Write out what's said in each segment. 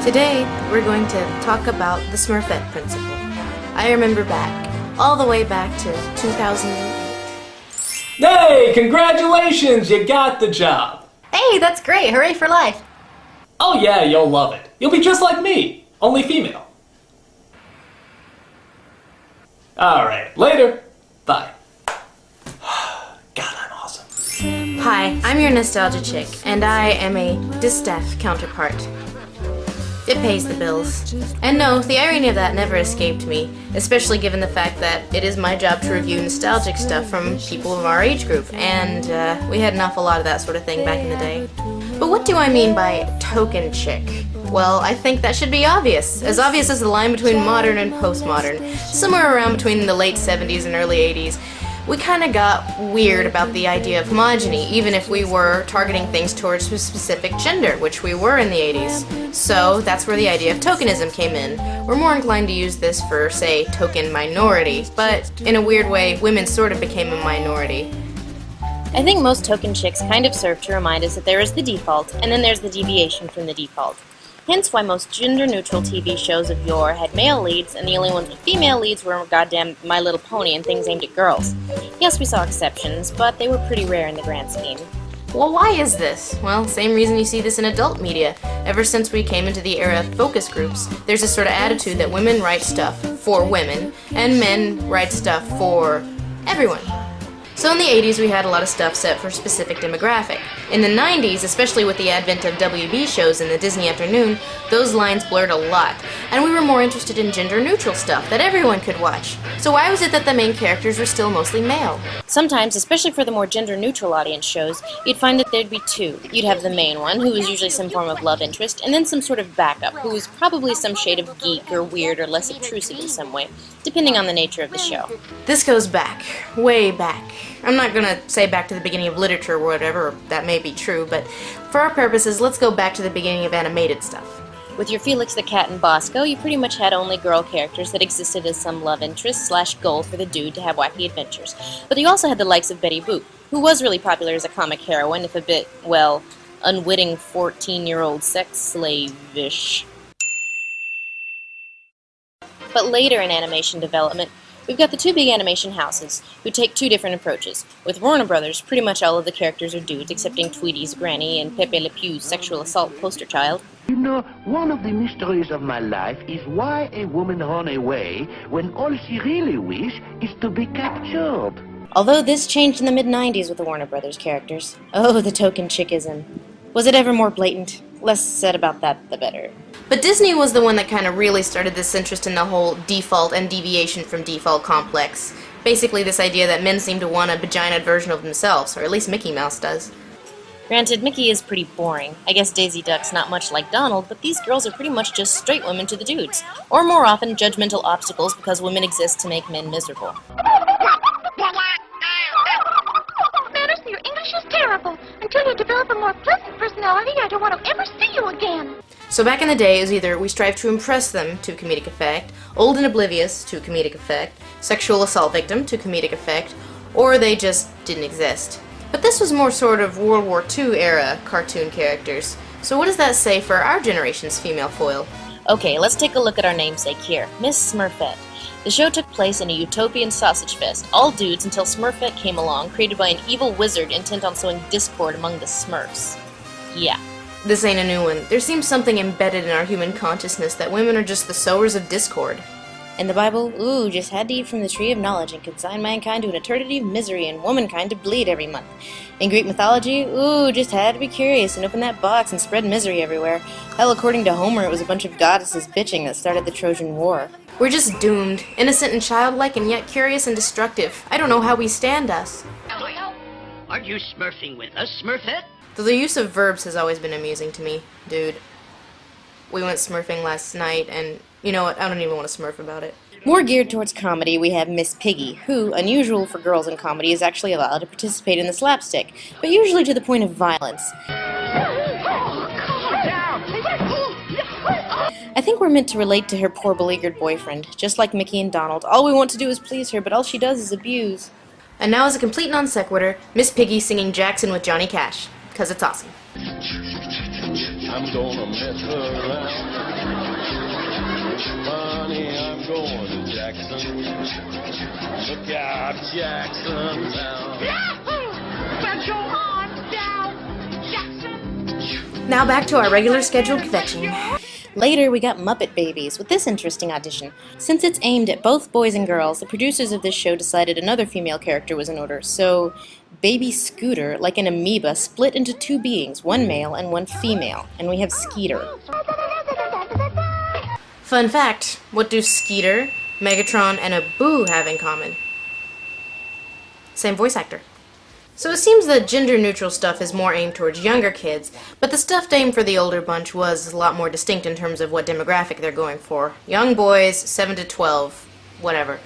Today, we're going to talk about the Smurfette principle. I remember all the way back to 2008. Hey, congratulations! You got the job! Hey, that's great! Hooray for life! Oh yeah, you'll love it. You'll be just like me, only female. Alright, later. Bye. God, I'm awesome. Hi, I'm your nostalgia chick, and I am a distaff counterpart. It pays the bills. And no, the irony of that never escaped me, especially given the fact that it is my job to review nostalgic stuff from people of our age group, and we had an awful lot of that sort of thing back in the day. But what do I mean by token chick? Well, I think that should be obvious as the line between modern and postmodern. Somewhere around between the late 70s and early 80s, we kind of got weird about the idea of homogeny, even if we were targeting things towards a specific gender, which we were in the 80s. So that's where the idea of tokenism came in. We're more inclined to use this for, say, token minority, but in a weird way, women sort of became a minority. I think most token chicks kind of serve to remind us that there is the default, and then there's the deviation from the default. Hence why most gender-neutral TV shows of yore had male leads, and the only ones with female leads were goddamn My Little Pony and things aimed at girls. Yes, we saw exceptions, but they were pretty rare in the grand scheme. Well, why is this? Well, same reason you see this in adult media. Ever since we came into the era of focus groups, there's this sort of attitude that women write stuff for women, and men write stuff for everyone. So in the 80s we had a lot of stuff set for a specific demographic. In the 90s, especially with the advent of WB shows in the Disney afternoon, those lines blurred a lot, and we were more interested in gender-neutral stuff that everyone could watch. So why was it that the main characters were still mostly male? Sometimes, especially for the more gender-neutral audience shows, you'd find that there'd be two. You'd have the main one, who was usually some form of love interest, and then some sort of backup, who was probably some shade of geek or weird or less obtrusive in some way, depending on the nature of the show. This goes back, way back. I'm not gonna say back to the beginning of literature or whatever, that may be true, but for our purposes, let's go back to the beginning of animated stuff. With your Felix the Cat and Bosco, you pretty much had only girl characters that existed as some love interest / goal for the dude to have wacky adventures. But you also had the likes of Betty Boop, who was really popular as a comic heroine, if a bit, well, unwitting 14-year-old sex slave-ish. But later in animation development, we've got the two big animation houses, who take two different approaches. With Warner Brothers, pretty much all of the characters are dudes, excepting Tweety's granny and Pepe Le Pew's sexual assault poster child. You know, one of the mysteries of my life is why a woman run away when all she really wishes is to be captured. Although this changed in the mid-90s with the Warner Brothers characters. Oh, the token chickism. Was it ever more blatant? Less said about that, the better. But Disney was the one that kind of really started this interest in the whole default and deviation from default complex. Basically this idea that men seem to want a vagina version of themselves, or at least Mickey Mouse does. Granted, Mickey is pretty boring. I guess Daisy Duck's not much like Donald, but these girls are pretty much just straight women to the dudes. Or more often, judgmental obstacles because women exist to make men miserable. Manners, your English is terrible. Until you develop a more pleasant personality, I don't want to ever see you again. So back in the day, it was either we strive to impress them to comedic effect, old and oblivious to comedic effect, sexual assault victim to comedic effect, or they just didn't exist. But this was more sort of World War II era cartoon characters. So what does that say for our generation's female foil? Okay, let's take a look at our namesake here, Miss Smurfette. The show took place in a utopian sausage fest, all dudes until Smurfette came along, created by an evil wizard intent on sowing discord among the Smurfs. Yeah. This ain't a new one. There seems something embedded in our human consciousness that women are just the sowers of discord. In the Bible, ooh, just had to eat from the tree of knowledge and consign mankind to an eternity of misery and womankind to bleed every month. In Greek mythology, ooh, just had to be curious and open that box and spread misery everywhere. Hell, according to Homer, it was a bunch of goddesses bitching that started the Trojan War. We're just doomed. Innocent and childlike and yet curious and destructive. I don't know how we stand us. Aren't you smurfing with us, Smurfette? Though the use of verbs has always been amusing to me, dude. We went smurfing last night, and you know what? I don't even want to smurf about it. More geared towards comedy, we have Miss Piggy, who, unusual for girls in comedy, is actually allowed to participate in the slapstick, but usually to the point of violence. I think we're meant to relate to her poor beleaguered boyfriend. Just like Mickey and Donald, all we want to do is please her, but all she does is abuse. And now as a complete non sequitur, Miss Piggy singing Jackson with Johnny Cash. Because it's awesome. I'm gonna mess her around. going, Jackson. Look out, Jackson now. Get your arms down, Jackson. Now back to our regular scheduled kvetching. Later, we got Muppet Babies with this interesting audition. Since it's aimed at both boys and girls, the producers of this show decided another female character was in order, so Baby Scooter, like an amoeba, split into two beings, one male and one female, and we have Skeeter. Fun fact, what do Skeeter, Megatron, and Abu have in common? Same voice actor. So it seems the gender-neutral stuff is more aimed towards younger kids, but the stuff aimed for the older bunch was a lot more distinct in terms of what demographic they're going for. Young boys, 7 to 12, whatever.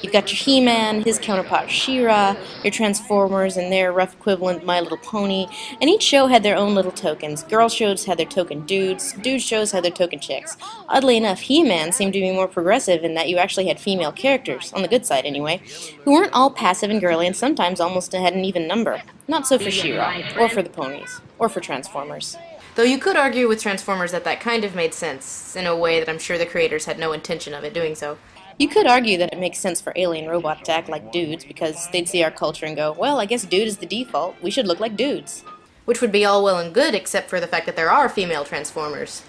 You've got your He-Man, his counterpart She-Ra, your Transformers and their rough equivalent My Little Pony, and each show had their own little tokens. Girl shows had their token dudes, dude shows had their token chicks. Oddly enough, He-Man seemed to be more progressive in that you actually had female characters, on the good side anyway, who weren't all passive and girly and sometimes almost had an even number. Not so for She-Ra, or for the ponies, or for Transformers. Though you could argue with Transformers that that kind of made sense, in a way that I'm sure the creators had no intention of it doing so. You could argue that it makes sense for alien robots to act like dudes because they'd see our culture and go, well, I guess dude is the default. We should look like dudes. Which would be all well and good, except for the fact that there are female Transformers.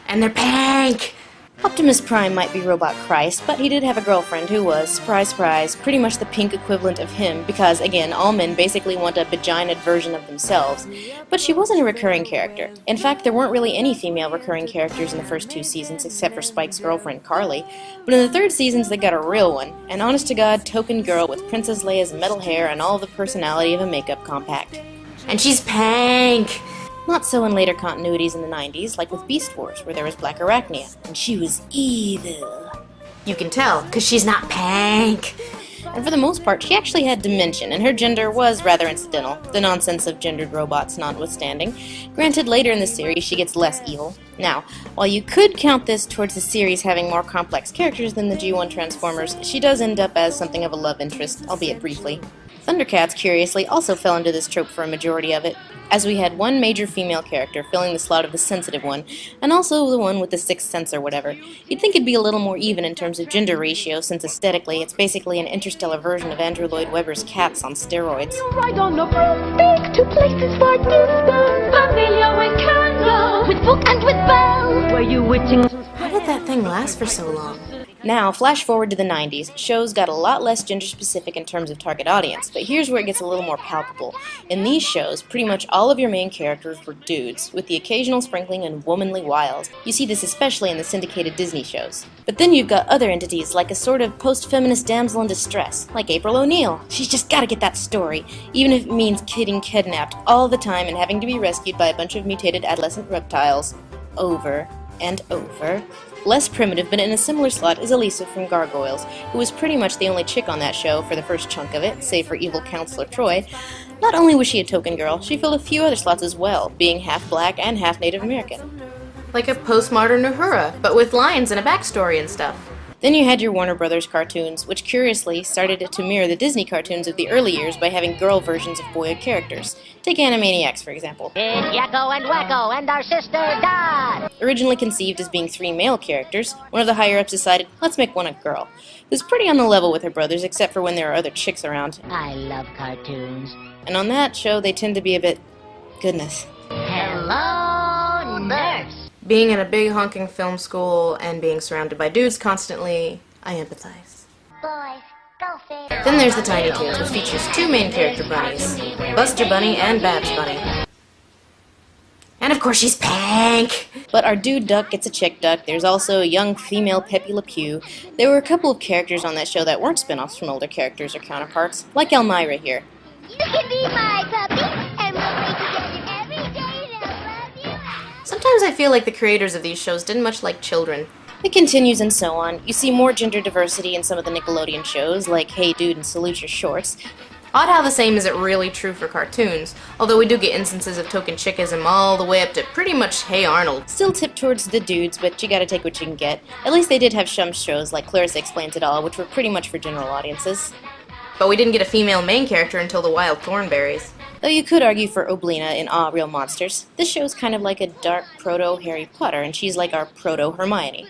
And they're pink! Optimus Prime might be Robot Christ, but he did have a girlfriend who was, surprise, surprise, pretty much the pink equivalent of him because, again, all men basically want a vagina version of themselves. But she wasn't a recurring character. In fact, there weren't really any female recurring characters in the first two seasons except for Spike's girlfriend, Carly. But in the third seasons, they got a real one, an honest-to-God token girl with Princess Leia's metal hair and all the personality of a makeup compact. And she's pink! Not so in later continuities in the 90s, like with Beast Wars, where there was Black Arachnia, and she was evil. You can tell, 'cause she's not pink. And for the most part, she actually had dimension, and her gender was rather incidental, the nonsense of gendered robots notwithstanding. Granted, later in the series, she gets less evil. Now, while you could count this towards the series having more complex characters than the G1 Transformers, she does end up as something of a love interest, albeit briefly. Thundercats, curiously, also fell into this trope for a majority of it, as we had one major female character filling the slot of the sensitive one, and also the one with the sixth sense or whatever. You'd think it'd be a little more even in terms of gender ratio, since aesthetically it's basically an interstellar version of Andrew Lloyd Webber's Cats on steroids. Ride on the broomstick to places far distant, familiar with candle, with book and with bell. Were you witching? How did that thing last for so long? Now, flash forward to the 90s, shows got a lot less gender-specific in terms of target audience, but here's where it gets a little more palpable. In these shows, pretty much all of your main characters were dudes, with the occasional sprinkling of womanly wiles. You see this especially in the syndicated Disney shows. But then you've got other entities, like a sort of post-feminist damsel in distress, like April O'Neil. She's just gotta get that story, even if it means getting kidnapped all the time and having to be rescued by a bunch of mutated adolescent reptiles. Over and over. Less primitive, but in a similar slot, is Elisa from Gargoyles, who was pretty much the only chick on that show for the first chunk of it, save for evil Counselor Troy. Not only was she a token girl, she filled a few other slots as well, being half black and half Native American. Like a postmodern Uhura, but with lines and a backstory and stuff. Then you had your Warner Brothers cartoons, which curiously started to mirror the Disney cartoons of the early years by having girl versions of boyhood characters. Take Animaniacs, for example. It's Yakko and Wacko and our sister Dot. Originally conceived as being three male characters, one of the higher-ups decided, let's make one a girl, who's pretty on the level with her brothers, except for when there are other chicks around. I love cartoons. And on that show, they tend to be a bit... goodness. Hello, nurse. Being in a big honking film school and being surrounded by dudes constantly, I empathize. Boys, go fit. Then there's the Tiny Toons, which features two main character bunnies, Buster Bunny and Babs Bunny. And of course she's pink! But our dude duck gets a chick duck. There's also a young female Pepe Le Pew. There were a couple of characters on that show that weren't spin-offs from older characters or counterparts, like Elmira here. You can be my puppy, and we'll be together every day, and I love you. Sometimes I feel like the creators of these shows didn't much like children. It continues and so on. You see more gender diversity in some of the Nickelodeon shows, like Hey Dude and Salute Your Shorts. Odd how the same isn't really true for cartoons, although we do get instances of token chickism all the way up to pretty much Hey Arnold. Still tip towards the dudes, but you gotta take what you can get. At least they did have some shows like Clarissa Explains It All, which were pretty much for general audiences. But we didn't get a female main character until The Wild Thornberrys. Though you could argue for Oblina in Aw, Real Monsters. This show's kind of like a dark proto-Harry Potter, and she's like our proto-Hermione.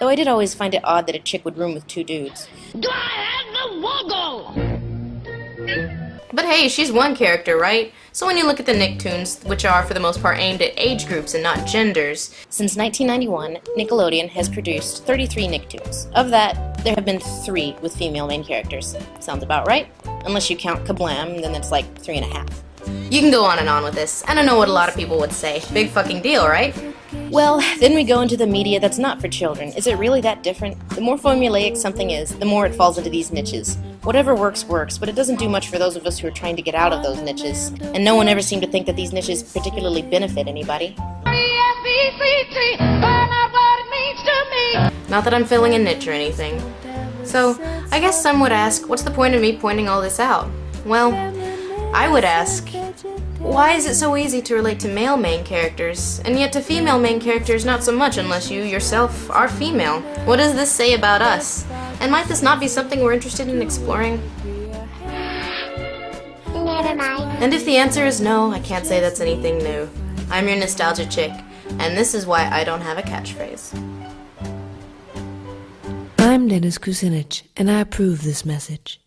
though I did always find it odd that a chick would room with two dudes. Do I have the woggle? But hey, she's one character, right? So when you look at the Nicktoons, which are for the most part aimed at age groups and not genders, Since 1991, Nickelodeon has produced 33 Nicktoons. Of that, there have been 3 with female main characters. Sounds about right. Unless you count Kablam, then it's like 3.5. you can go on and on with this. I don't know what a lot of people would say. Big fucking deal, right? Well, then we go into the media that's not for children. Is it really that different? The more formulaic something is, the more it falls into these niches. Whatever works, works, but it doesn't do much for those of us who are trying to get out of those niches. And no one ever seemed to think that these niches particularly benefit anybody. Not that I'm filling a niche or anything. So, I guess some would ask, what's the point of me pointing all this out? Well, I would ask, why is it so easy to relate to male main characters, and yet to female main characters not so much unless you yourself are female? What does this say about us? And might this not be something we're interested in exploring? Never mind. And if the answer is no, I can't say that's anything new. I'm your nostalgia chick, and this is why I don't have a catchphrase. I'm Dennis Kucinich, and I approve this message.